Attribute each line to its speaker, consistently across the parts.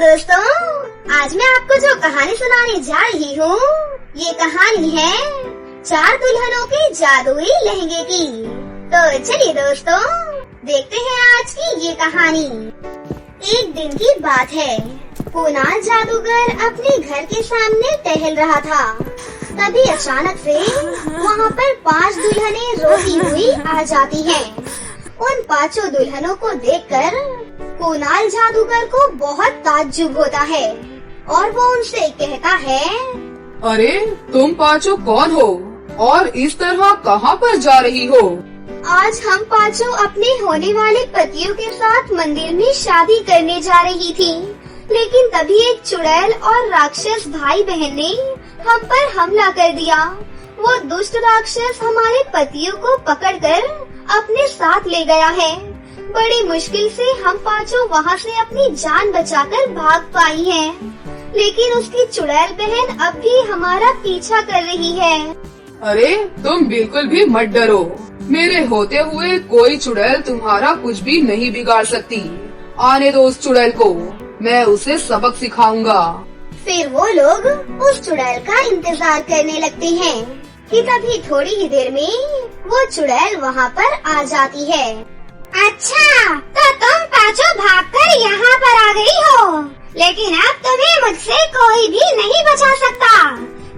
Speaker 1: दोस्तों, आज मैं आपको जो कहानी सुनाने जा रही हूँ, ये कहानी है 4 दुल्हनों के जादुई लहंगे की। तो चलिए दोस्तों, देखते हैं आज की ये कहानी। एक दिन की बात है, कुणाल जादूगर अपने घर के सामने टहल रहा था। तभी अचानक से वहाँ पर 5 दुल्हनें रोती हुई आ जाती हैं। उन 5 दुल्हनों को देखकर कुणाल जादूगर को बहुत ताज्जुब होता है और वो उनसे कहता है,
Speaker 2: अरे तुम 5 कौन हो और इस तरह कहाँ पर जा रही हो?
Speaker 1: आज हम 5 अपने होने वाले पतियों के साथ मंदिर में शादी करने जा रही थी, लेकिन तभी एक चुड़ैल और राक्षस भाई बहन ने हम पर हमला कर दिया। वो दुष्ट राक्षस हमारे पतियों को पकड़कर अपने साथ ले गया है। बड़ी मुश्किल से हम 5 वहाँ से अपनी जान बचाकर भाग पाई हैं, लेकिन उसकी चुड़ैल बहन अब भी हमारा पीछा कर रही है।
Speaker 2: अरे तुम बिल्कुल भी मत डरो, मेरे होते हुए कोई चुड़ैल तुम्हारा कुछ भी नहीं बिगाड़ सकती। आने दो उस चुड़ैल को, मैं उसे सबक सिखाऊंगा।
Speaker 1: फिर वो लोग उस चुड़ैल का इंतजार करने लगते हैं कि तभी थोड़ी ही देर में वो चुड़ैल वहाँ पर आ जाती है। अच्छा, तो तुम 5 भागकर यहाँ पर आ गई हो, लेकिन अब तुम्हें मुझसे कोई भी नहीं बचा सकता।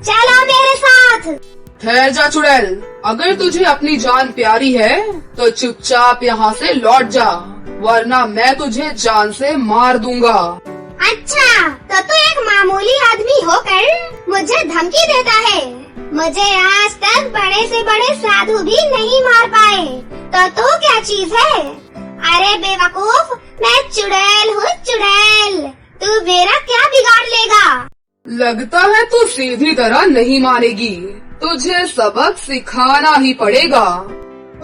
Speaker 1: चलो मेरे साथ।
Speaker 2: ठहर जा चुड़ैल, अगर तुझे अपनी जान प्यारी है तो चुपचाप यहाँ से लौट जा, वरना मैं तुझे जान से मार दूंगा।
Speaker 1: अच्छा, तो तू एक मामूली आदमी होकर मुझे धमकी देता है। मुझे आज तक बड़े से बड़े साधु भी नहीं मार पाए, तो तू क्या चीज है? अरे बेवकूफ, मैं चुड़ैल हूँ, चुड़ैल। तू मेरा क्या बिगाड़ लेगा?
Speaker 2: लगता है तू सीधी तरह नहीं मानेगी, तुझे सबक सिखाना ही पड़ेगा।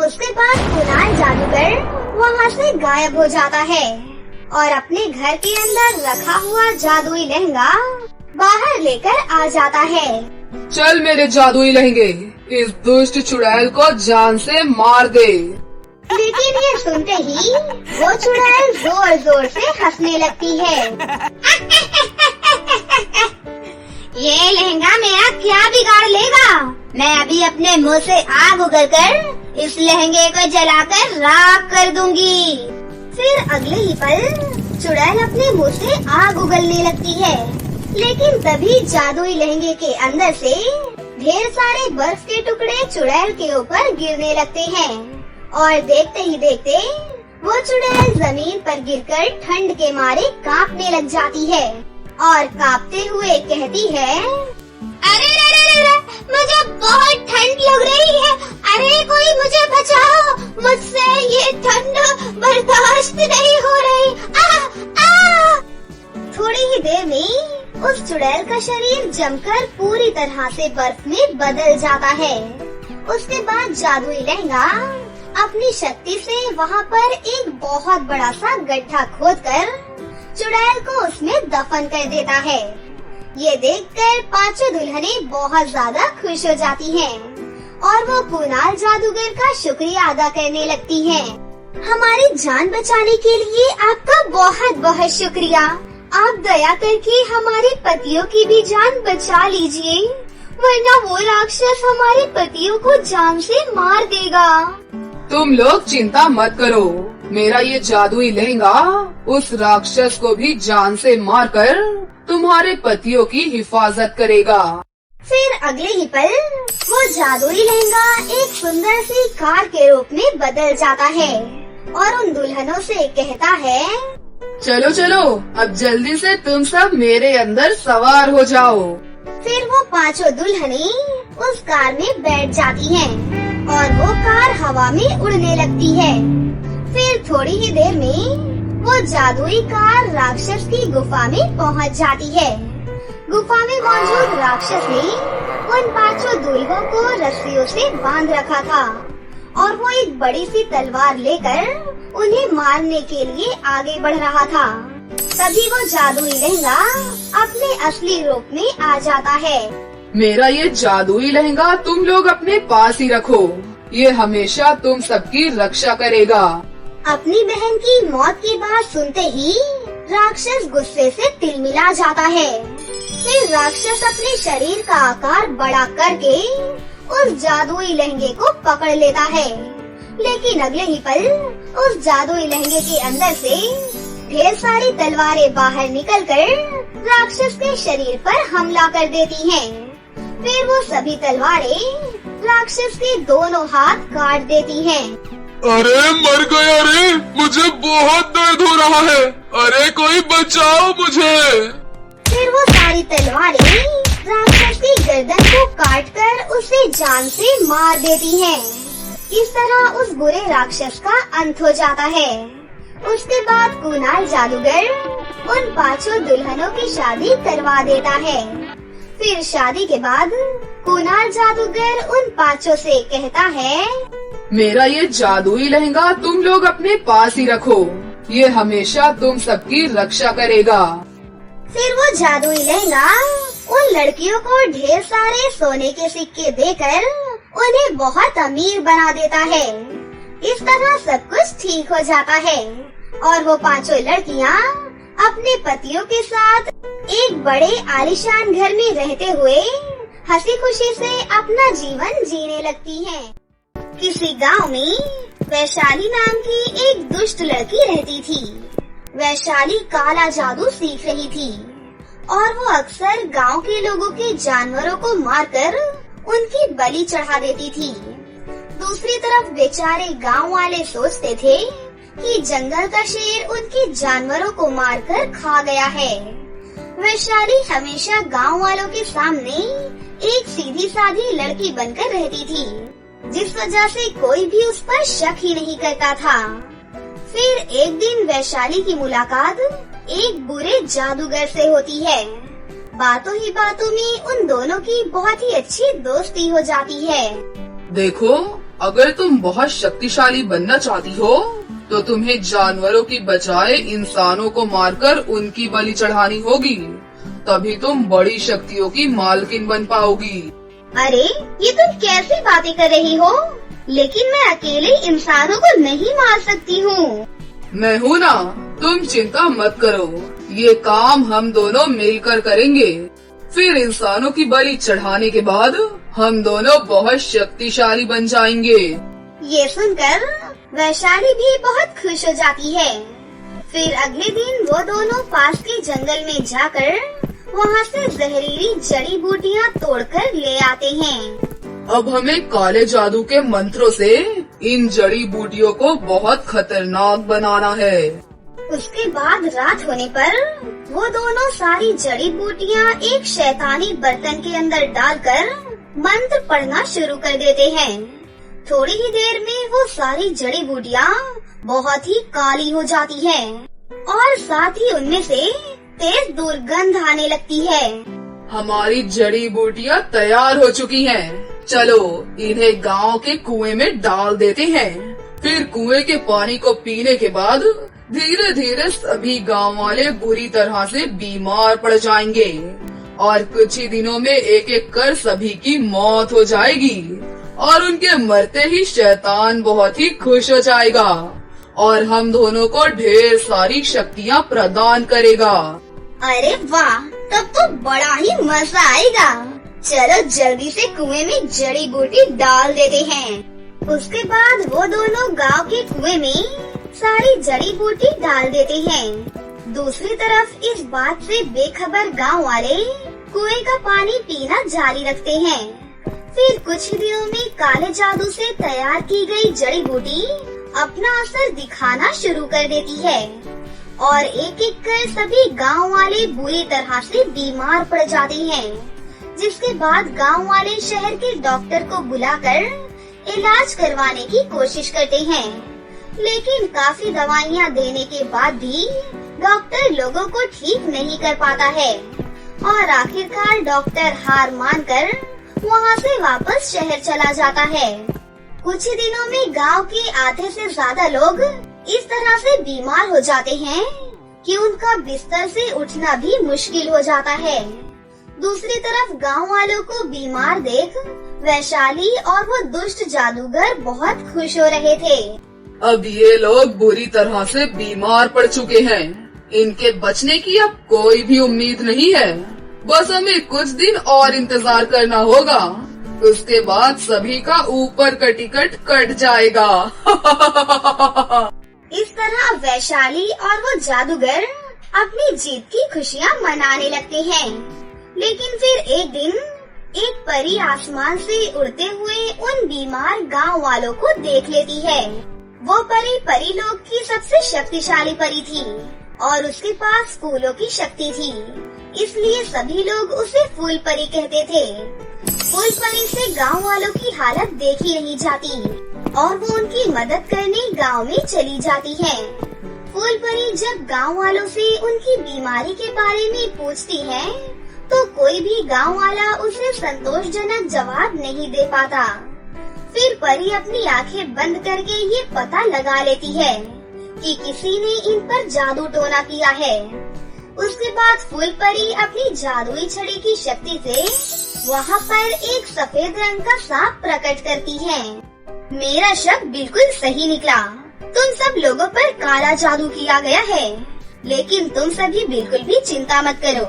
Speaker 1: उसके बाद कुणाल जादूगर वहाँ से गायब हो जाता है और अपने घर के अंदर रखा हुआ जादुई लहंगा बाहर लेकर आ जाता है।
Speaker 2: चल मेरे जादुई लहंगे, इस दुष्ट चुड़ैल को जान से मार दे।
Speaker 1: लेकिन ये सुनते ही वो चुड़ैल जोर जोर से हंसने लगती है। ये लहंगा मेरा क्या बिगाड़ लेगा? मैं अभी अपने मुंह से आग उगलकर इस लहंगे को जलाकर राख कर दूंगी। फिर अगले ही पल चुड़ैल अपने मुंह से आग उगलने लगती है, लेकिन तभी जादुई लहंगे के अंदर से ढेर सारे बर्फ के टुकड़े चुड़ैल के ऊपर गिरने लगते हैं और देखते ही देखते वो चुड़ैल जमीन पर गिरकर ठंड के मारे कांपने लग जाती है और कांपते हुए कहती है, अरे मुझे बहुत ठंड लग रही है। अरे कोई मुझे बचाओ, मुझसे ये ठंड बर्दाश्त नहीं हो रही। थोड़ी ही देर में उस चुड़ैल का शरीर जमकर पूरी तरह से बर्फ में बदल जाता है। उसके बाद जादुई लहंगा अपनी शक्ति से वहाँ पर एक बहुत बड़ा सा गड्ढा खोदकर चुड़ैल को उसमें दफन कर देता है। ये देखकर 5 दुल्हनें बहुत ज्यादा खुश हो जाती हैं और वो कुणाल जादूगर का शुक्रिया अदा करने लगती हैं। हमारी जान बचाने के लिए आपका बहुत बहुत शुक्रिया। आप दया करके हमारे पतियों की भी जान बचा लीजिए, वरना वो राक्षस हमारे पतियों को जान से मार देगा।
Speaker 2: तुम लोग चिंता मत करो, मेरा ये जादुई लहंगा उस राक्षस को भी जान से मारकर तुम्हारे पतियों की हिफाजत करेगा।
Speaker 1: फिर अगले ही पल वो जादुई लहंगा एक सुंदर सी कार के रूप में बदल जाता है और उन दुल्हनों से कहता है,
Speaker 2: चलो चलो, अब जल्दी से तुम सब मेरे अंदर सवार हो जाओ।
Speaker 1: फिर वो 5 दुल्हनें उस कार में बैठ जाती हैं और वो कार हवा में उड़ने लगती है। फिर थोड़ी ही देर में वो जादुई कार राक्षस की गुफा में पहुंच जाती है। गुफा में मौजूद राक्षस ने उन 5 दूल्हों को रस्सियों से बांध रखा था और वो एक बड़ी सी तलवार लेकर उन्हें मारने के लिए आगे बढ़ रहा था। तभी वो जादुई लहंगा अपने असली रूप में आ जाता है।
Speaker 2: मेरा ये जादुई लहंगा तुम लोग अपने पास ही रखो, ये हमेशा तुम सबकी रक्षा करेगा।
Speaker 1: अपनी बहन की मौत की बात सुनते ही राक्षस गुस्से से तिलमिला जाता है। फिर राक्षस अपने शरीर का आकार बड़ा करके उस जादुई लहंगे को पकड़ लेता है, लेकिन अगले ही पल उस जादुई लहंगे के अंदर से ढेर सारी तलवारें बाहर निकलकर राक्षस के शरीर पर हमला कर देती हैं। फिर वो सभी तलवारें राक्षस के दोनों हाथ काट देती हैं।
Speaker 3: अरे मर गया रे, मुझे बहुत दर्द हो रहा है, अरे कोई बचाओ मुझे।
Speaker 1: फिर वो सारी तलवारें राक्षस की गर्दन को काटकर उसे जान से मार देती हैं। इस तरह उस बुरे राक्षस का अंत हो जाता है। उसके बाद कुणाल जादूगर उन 5 दुल्हनों की शादी करवा देता है। फिर शादी के बाद कुणाल जादूगर उन 5 से कहता है,
Speaker 2: मेरा ये जादुई लहंगा तुम लोग अपने पास ही रखो, ये हमेशा तुम सबकी रक्षा करेगा।
Speaker 1: फिर वो जादुई लहंगा उन लड़कियों को ढेर सारे सोने के सिक्के देकर उन्हें बहुत अमीर बना देता है। इस तरह सब कुछ ठीक हो जाता है और वो 5 लड़कियाँ अपने पतियों के साथ एक बड़े आलीशान घर में रहते हुए हंसी खुशी से अपना जीवन जीने लगती हैं। किसी गांव में वैशाली नाम की एक दुष्ट लड़की रहती थी। वैशाली काला जादू सीख रही थी और वो अक्सर गांव के लोगों के जानवरों को मारकर उनकी बलि चढ़ा देती थी। दूसरी तरफ बेचारे गांव वाले सोचते थे कि जंगल का शेर उनके जानवरों को मारकर खा गया है। वैशाली हमेशा गांव वालों के सामने एक सीधी साधी लड़की बनकर रहती थी, जिस वजह से कोई भी उस पर शक ही नहीं करता था। फिर एक दिन वैशाली की मुलाकात एक बुरे जादूगर से होती है। बातों ही बातों में उन दोनों की बहुत ही अच्छी दोस्ती हो जाती है।
Speaker 2: देखो, अगर तुम बहुत शक्तिशाली बनना चाहती हो तो तुम्हें जानवरों की बजाय इंसानों को मारकर उनकी बलि चढ़ानी होगी, तभी तुम बड़ी शक्तियों की मालकिन बन पाओगी।
Speaker 1: अरे ये तुम कैसी बातें कर रही हो? लेकिन मैं अकेले इंसानों को नहीं मार सकती हूँ।
Speaker 2: मैं हूँ ना, तुम चिंता मत करो, ये काम हम दोनों मिलकर करेंगे। फिर इंसानों की बलि चढ़ाने के बाद हम दोनों बहुत शक्तिशाली बन जाएंगे।
Speaker 1: ये सुनकर वैशाली भी बहुत खुश हो जाती है। फिर अगले दिन वो दोनों पास के जंगल में जाकर वहाँ से जहरीली जड़ी बूटियाँ तोड़कर ले आते हैं।
Speaker 2: अब हमें काले जादू के मंत्रों से इन जड़ी बूटियों को बहुत खतरनाक बनाना है।
Speaker 1: उसके बाद रात होने पर वो दोनों सारी जड़ी बूटियाँ एक शैतानी बर्तन के अंदर डालकर मंत्र पढ़ना शुरू कर देते हैं। थोड़ी ही देर में वो सारी जड़ी बूटियाँ बहुत ही काली हो जाती हैं और साथ ही उनमें से तेज दुर्गंध आने लगती है।
Speaker 2: हमारी जड़ी बूटियाँ तैयार हो चुकी हैं। चलो इन्हें गांव के कुएं में डाल देते हैं। फिर कुएं के पानी को पीने के बाद धीरे धीरे सभी गांव वाले बुरी तरह से बीमार पड़ जाएंगे और कुछ ही दिनों में एक एक कर सभी की मौत हो जाएगी और उनके मरते ही शैतान बहुत ही खुश हो जाएगा और हम दोनों को ढेर सारी शक्तियाँ प्रदान करेगा।
Speaker 1: अरे वाह, तब तो बड़ा ही मजा आएगा। चलो जल्दी से कुएं में जड़ी बूटी डाल देते हैं। उसके बाद वो दोनों गांव के कुएं में सारी जड़ी बूटी डाल देते हैं। दूसरी तरफ इस बात से बेखबर गांव वाले कुएं का पानी पीना जारी रखते हैं। फिर कुछ ही दिनों में काले जादू से तैयार की गई जड़ी बूटी अपना असर दिखाना शुरू कर देती है और एक एक कर सभी गांव वाले बुरी तरह से बीमार पड़ जाते हैं। जिसके बाद गांव वाले शहर के डॉक्टर को बुलाकर इलाज करवाने की कोशिश करते हैं, लेकिन काफी दवाइयां देने के बाद भी डॉक्टर लोगों को ठीक नहीं कर पाता है और आखिरकार डॉक्टर हार मानकर वहां से वापस शहर चला जाता है। कुछ ही दिनों में गांव के आधे से ज्यादा लोग इस तरह से बीमार हो जाते हैं कि उनका बिस्तर से उठना भी मुश्किल हो जाता है। दूसरी तरफ गांव वालों को बीमार देख वैशाली और वो दुष्ट जादूगर बहुत खुश हो रहे थे।
Speaker 2: अब ये लोग बुरी तरह से बीमार पड़ चुके हैं इनके बचने की अब कोई भी उम्मीद नहीं है। बस हमें कुछ दिन और इंतजार करना होगा, उसके बाद सभी का ऊपर का टिकट कट जाएगा।
Speaker 1: इस तरह वैशाली और वो जादूगर अपनी जीत की खुशियाँ मनाने लगते हैं। लेकिन फिर एक दिन एक परी आसमान से उड़ते हुए उन बीमार गांव वालों को देख लेती है। वो परी लोग की सबसे शक्तिशाली परी थी और उसके पास फूलों की शक्ति थी, इसलिए सभी लोग उसे फूल परी कहते थे। फूल परी से गांव वालों की हालत देखी नहीं जाती और वो उनकी मदद करने गांव में चली जाती है। फूल परी जब गांव वालों से उनकी बीमारी के बारे में पूछती है तो कोई भी गांव वाला उसे संतोषजनक जवाब नहीं दे पाता। फिर परी अपनी आंखें बंद करके ये पता लगा लेती है कि किसी ने इन पर जादू टोना किया है। उसके बाद फूल परी अपनी जादुई छड़ी की शक्ति से वहाँ पर एक सफेद रंग का सांप प्रकट करती है। मेरा शक बिल्कुल सही निकला। तुम सब लोगों पर काला जादू किया गया है, लेकिन तुम सभी बिल्कुल भी चिंता मत करो।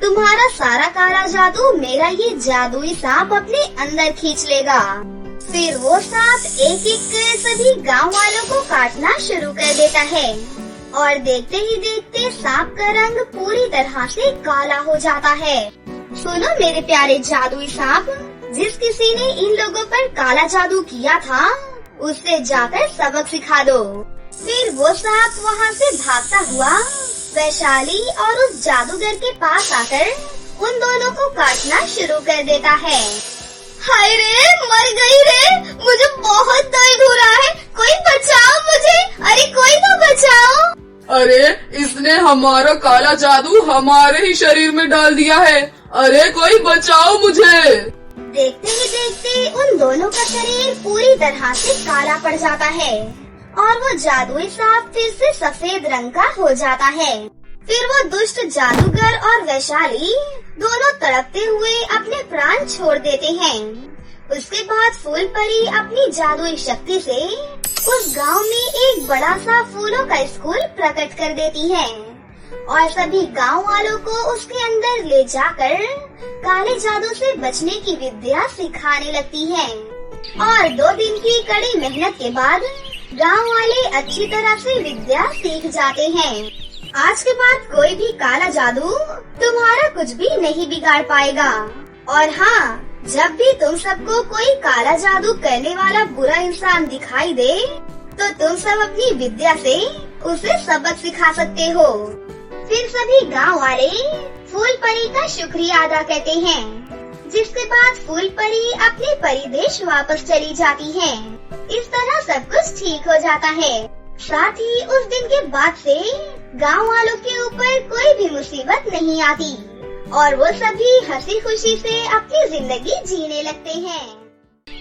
Speaker 1: तुम्हारा सारा काला जादू मेरा ये जादुई सांप अपने अंदर खींच लेगा। फिर वो सांप एक एक कर सभी गांव वालों को काटना शुरू कर देता है और देखते ही देखते सांप का रंग पूरी तरह से काला हो जाता है। सुनो मेरे प्यारे जादुई सांप, जिस किसी ने इन लोगों पर काला जादू किया था उससे जाकर सबक सिखा दो। फिर वो सांप वहाँ से भागता हुआ वैशाली और उस जादूगर के पास आकर उन दोनों को काटना शुरू कर देता है। हाय रे, मर गई रे, मुझे बहुत दर्द हो रहा है, कोई बचाओ मुझे, अरे कोई तो बचाओ।
Speaker 2: अरे इसने हमारा काला जादू हमारे ही शरीर में डाल दिया है, अरे कोई बचाओ मुझे।
Speaker 1: देखते ही देखते उन दोनों का शरीर पूरी तरह से काला पड़ जाता है और वो जादुई सांप फिर से सफेद रंग का हो जाता है। फिर वो दुष्ट जादूगर और वैशाली दोनों तड़पते हुए अपने प्राण छोड़ देते हैं। उसके बाद फूल परी अपनी जादुई शक्ति से उस गांव में एक बड़ा सा फूलों का स्कूल प्रकट कर देती है और सभी गांव वालों को उसके अंदर ले जाकर काले जादू से बचने की विद्या सिखाने लगती है। और 2 दिन की कड़ी मेहनत के बाद गांव वाले अच्छी तरह से विद्या सीख जाते हैं। आज के बाद कोई भी काला जादू तुम्हारा कुछ भी नहीं बिगाड़ पाएगा। और हाँ, जब भी तुम सबको कोई काला जादू करने वाला बुरा इंसान दिखाई दे तो तुम सब अपनी विद्या से उसे सबक सिखा सकते हो। फिर सभी गांव वाले फूल परी का शुक्रिया अदा करते हैं, जिसके बाद फूल परी अपने परिदेश वापस चली जाती है। इस तरह सब कुछ ठीक हो जाता है। साथ ही उस दिन के बाद से गांव वालों के ऊपर कोई भी मुसीबत नहीं आती और वो सभी हंसी खुशी से अपनी जिंदगी जीने लगते हैं।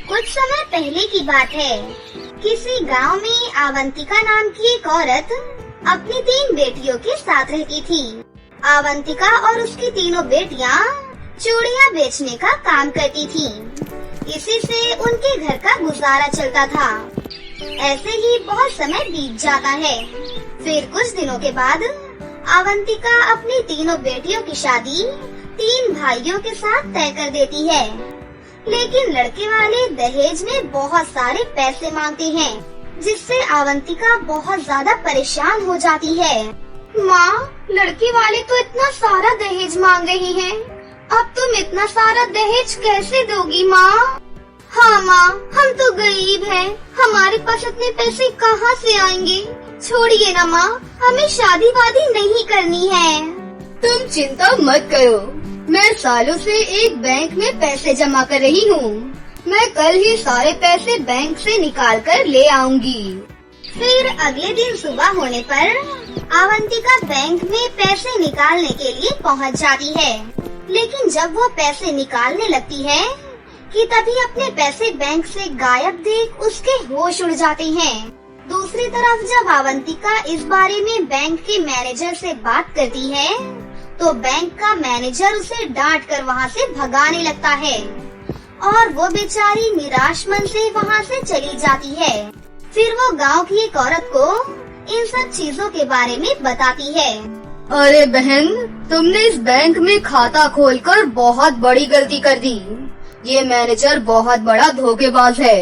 Speaker 1: कुछ समय पहले की बात है। किसी गांव में अवंतिका नाम की एक औरत अपनी 3 बेटियों के साथ रहती थी। अवंतिका और उसकी तीनों बेटियां चूड़ियां बेचने का काम करती थी। इसी से उनके घर का गुजारा चलता था। ऐसे ही बहुत समय बीत जाता है। फिर कुछ दिनों के बाद अवंतिका अपनी तीनों बेटियों की शादी 3 भाइयों के साथ तय कर देती है, लेकिन लड़के वाले दहेज में बहुत सारे पैसे मांगते हैं, जिससे अवंतिका बहुत ज्यादा परेशान हो जाती है। माँ, लड़के वाले तो इतना सारा दहेज मांग रही हैं। अब तुम इतना सारा दहेज कैसे दोगी माँ? हाँ माँ, हम तो गरीब हैं, हमारे पास इतने पैसे कहाँ से आएंगे? छोड़िए ना माँ, हमें शादी वादी नहीं करनी है। तुम चिंता मत करो, मैं सालों से एक बैंक में पैसे जमा कर रही हूँ। मैं कल ही सारे पैसे बैंक से निकाल कर ले आऊंगी। फिर अगले दिन सुबह होने पर अवंतिका बैंक में पैसे निकालने के लिए पहुँच जाती है, लेकिन जब वो पैसे निकालने लगती है कि तभी अपने पैसे बैंक से गायब देख उसके होश उड़ जाते हैं। दूसरी तरफ जब अवंतिका इस बारे में बैंक के मैनेजर से बात करती है तो बैंक का मैनेजर उसे डांट कर वहाँ से भगाने लगता है और वो बेचारी निराश मन से वहाँ से चली जाती है। फिर वो गांव की एक औरत को इन सब चीजों के बारे में बताती है।
Speaker 4: अरे बहन, तुमने इस बैंक में खाता खोलकर बहुत बड़ी गलती कर दी। ये मैनेजर बहुत बड़ा धोखेबाज है।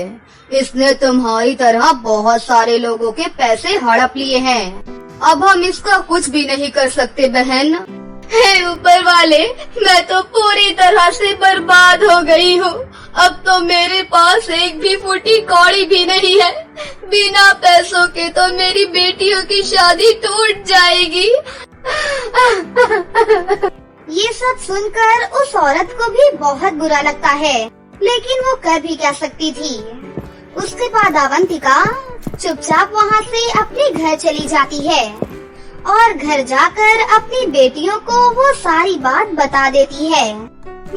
Speaker 4: इसने तुम्हारी तरह बहुत सारे लोगों के पैसे हड़प लिए हैं। अब हम इसका कुछ भी नहीं कर सकते बहन। हे ऊपर वाले, मैं तो पूरी तरह से बर्बाद हो गई हूँ। अब तो मेरे पास एक भी फूटी कौड़ी भी नहीं है। बिना पैसों के तो मेरी बेटियों की शादी टूट जाएगी।
Speaker 1: ये सब सुनकर उस औरत को भी बहुत बुरा लगता है, लेकिन वो कर भी क्या सकती थी। उसके बाद अवंतिका चुपचाप वहाँ से अपने घर चली जाती है और घर जाकर अपनी बेटियों को वो सारी बात बता देती है।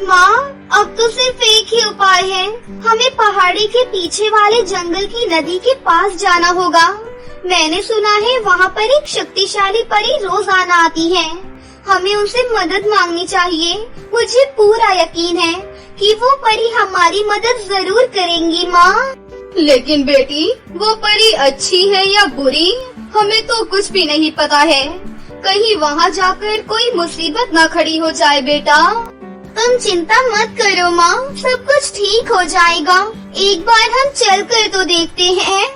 Speaker 1: माँ, अब तो सिर्फ एक ही उपाय है। हमें पहाड़ी के पीछे वाले जंगल की नदी के पास जाना होगा। मैंने सुना है वहाँ पर एक शक्तिशाली परी रोजाना आती है। हमें उनसे मदद मांगनी चाहिए। मुझे पूरा यकीन है कि वो परी हमारी मदद जरूर करेंगी माँ।
Speaker 4: लेकिन बेटी, वो परी अच्छी है या बुरी, हमें तो कुछ भी नहीं पता है। कहीं वहाँ जाकर कोई मुसीबत न खड़ी हो जाए बेटा।
Speaker 1: तुम चिंता मत करो माँ, सब कुछ ठीक हो जाएगा। एक बार हम चल कर तो देखते हैं।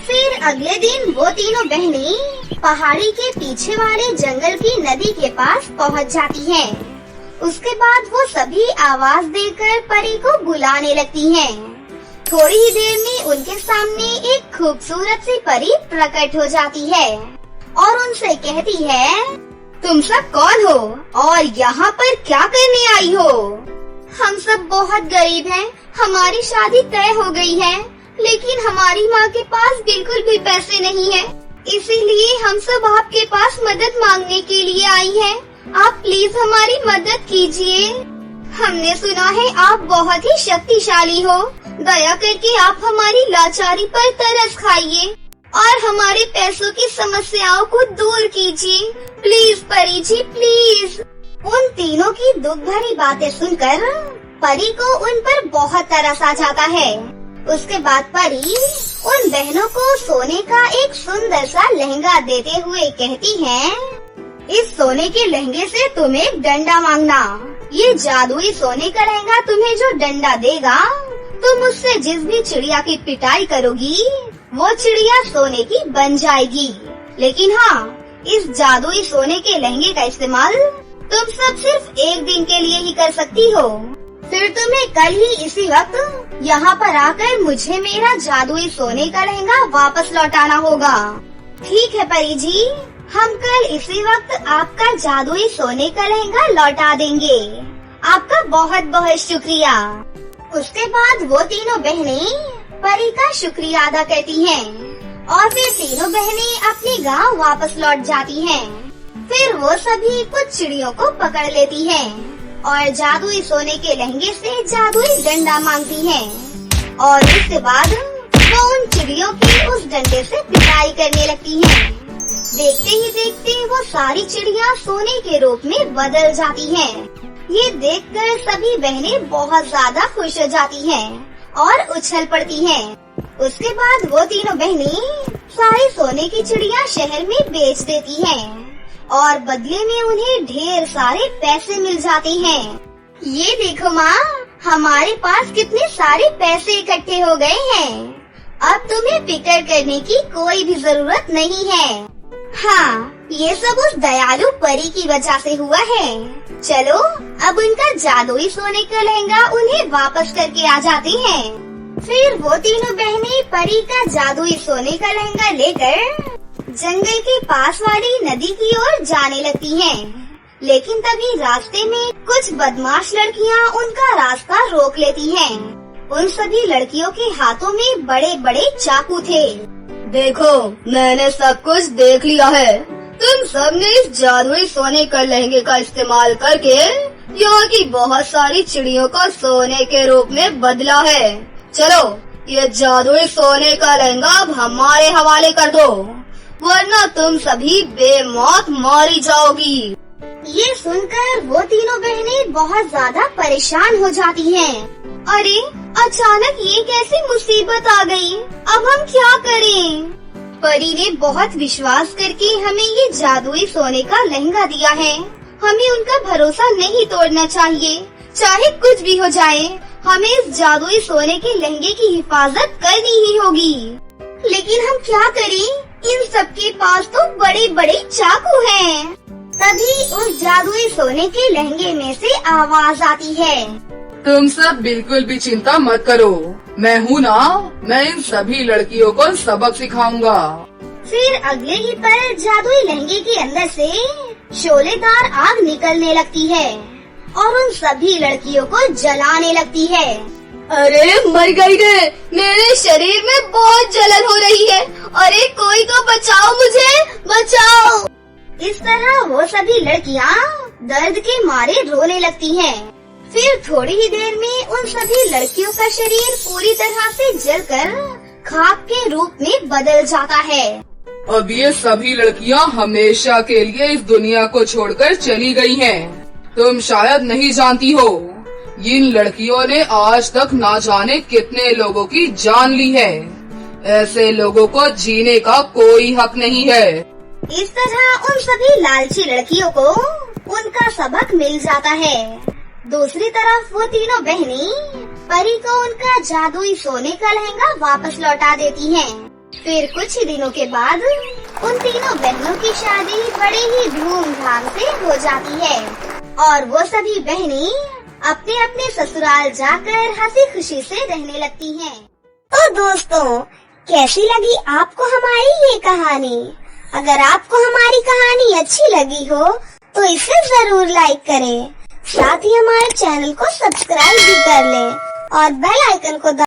Speaker 1: फिर अगले दिन वो तीनों बहनें पहाड़ी के पीछे वाले जंगल की नदी के पास पहुँच जाती हैं। उसके बाद वो सभी आवाज देकर परी को बुलाने लगती हैं। थोड़ी ही देर में उनके सामने एक खूबसूरत सी परी प्रकट हो जाती है और उनसे कहती है,
Speaker 4: तुम सब कौन हो और यहाँ पर क्या करने आई हो?
Speaker 1: हम सब बहुत गरीब हैं। हमारी शादी तय हो गई है, लेकिन हमारी माँ के पास बिल्कुल भी पैसे नहीं है। इसीलिए हम सब आपके पास मदद मांगने के लिए आई हैं। आप प्लीज हमारी मदद कीजिए। हमने सुना है आप बहुत ही शक्तिशाली हो। दया करके आप हमारी लाचारी पर तरस खाइए और हमारे पैसों की समस्याओं को दूर कीजिए। प्लीज परी जी, प्लीज। उन तीनों की दुख भरी बातें सुनकर परी को उन पर बहुत तरस आ जाता है। उसके बाद परी उन बहनों को सोने का एक सुंदर सा लहंगा देते हुए कहती है, इस सोने के लहंगे से तुम एक डंडा मांगना। ये जादुई सोने का लहंगा तुम्हें जो डंडा देगा, तुम उससे जिस भी चिड़िया की पिटाई करोगी वो चिड़िया सोने की बन जाएगी। लेकिन हाँ, इस जादुई सोने के लहंगे का इस्तेमाल तुम सब सिर्फ एक दिन के लिए ही कर सकती हो। फिर तुम्हें कल ही इसी वक्त यहाँ पर आकर मुझे मेरा जादुई सोने का लहंगा वापस लौटाना होगा। ठीक है परी जी, हम कल इसी वक्त आपका जादुई सोने का लहंगा लौटा देंगे। आपका बहुत बहुत शुक्रिया। उसके बाद वो तीनों बहनें परी का शुक्रिया अदा करती हैं और फिर तीनों बहनें अपने गांव वापस लौट जाती हैं। फिर वो सभी कुछ चिड़ियों को पकड़ लेती हैं और जादुई सोने के लहंगे से जादुई डंडा मांगती हैं और उसके बाद वो उन चिड़ियों की उस डंडे से पिटाई करने लगती हैं। देखते ही देखते वो सारी चिड़िया सोने के रूप में बदल जाती हैं। ये देखकर सभी बहनें बहुत ज्यादा खुश हो जाती हैं और उछल पड़ती हैं। उसके बाद वो तीनों बहनें सारी सोने की चिड़िया शहर में बेच देती हैं और बदले में उन्हें ढेर सारे पैसे मिल जाते हैं। ये देखो माँ, हमारे पास कितने सारे पैसे इकट्ठे हो गए हैं। अब तुम्हें फिक्र करने की कोई भी जरूरत नहीं है। हाँ, ये सब उस दयालु परी की वजह से हुआ है। चलो अब उनका जादुई सोने का लहंगा उन्हें वापस करके आ जाते हैं। फिर वो तीनों बहनें परी का जादुई सोने का लहंगा लेकर जंगल के पास वाली नदी की ओर जाने लगती हैं। लेकिन तभी रास्ते में कुछ बदमाश लड़कियां उनका रास्ता रोक लेती हैं। उन सभी लड़कियों के हाथों में बड़े बड़े चाकू थे।
Speaker 4: देखो, मैंने सब कुछ देख लिया है। तुम सबने इस जादुई सोने का लहंगे का इस्तेमाल करके यहाँ की बहुत सारी चिड़ियों को सोने के रूप में बदला है। चलो, ये जादुई सोने का लहंगा अब हमारे हवाले कर दो, वरना तुम सभी बेमौत मारी जाओगी।
Speaker 1: ये सुनकर वो तीनों बहनें बहुत ज्यादा परेशान हो जाती हैं। अरे, अचानक ये कैसी मुसीबत आ गई? अब हम क्या करें? परी ने बहुत विश्वास करके हमें ये जादुई सोने का लहंगा दिया है। हमें उनका भरोसा नहीं तोड़ना चाहिए। चाहे कुछ भी हो जाए, हमें इस जादुई सोने के लहंगे की हिफाजत करनी ही होगी। लेकिन हम क्या करें? इन सबके पास तो बड़े बड़े चाकू हैं। तभी उस जादुई सोने के लहंगे में से आवाज आती है।
Speaker 2: तुम सब बिल्कुल भी चिंता मत करो, मैं हूँ ना, मैं इन सभी लड़कियों को सबक सिखाऊंगा।
Speaker 1: फिर अगले ही पल जादुई लहंगे के अंदर से शोलेदार आग निकलने लगती है और उन सभी लड़कियों को जलाने लगती है।
Speaker 4: अरे मर गई रे, मेरे शरीर में बहुत जलन हो रही है। अरे कोई तो बचाओ मुझे, बचाओ।
Speaker 1: इस तरह वो सभी लड़कियाँ दर्द के मारे रोने लगती हैं। फिर थोड़ी ही देर में उन सभी लड़कियों का शरीर पूरी तरह से जलकर खाक के रूप में बदल जाता है।
Speaker 2: अब ये सभी लड़कियाँ हमेशा के लिए इस दुनिया को छोड़कर चली गई हैं। तुम शायद नहीं जानती हो, इन लड़कियों ने आज तक ना जाने कितने लोगों की जान ली है। ऐसे लोगों को जीने का कोई हक नहीं है।
Speaker 1: इस तरह उन सभी लालची लड़कियों को उनका सबक मिल जाता है। दूसरी तरफ वो तीनों बहनें परी को उनका जादुई सोने का लहंगा वापस लौटा देती हैं। फिर कुछ ही दिनों के बाद उन तीनों बहनों की शादी बड़े ही धूमधाम से हो जाती है और वो सभी बहनें अपने अपने ससुराल जाकर हंसी खुशी से रहने लगती हैं। तो दोस्तों, कैसी लगी आपको हमारी ये कहानी? अगर आपको हमारी कहानी अच्छी लगी हो तो इसे जरूर लाइक करें। साथ ही हमारे चैनल को सब्सक्राइब भी कर लें और बेल आइकन को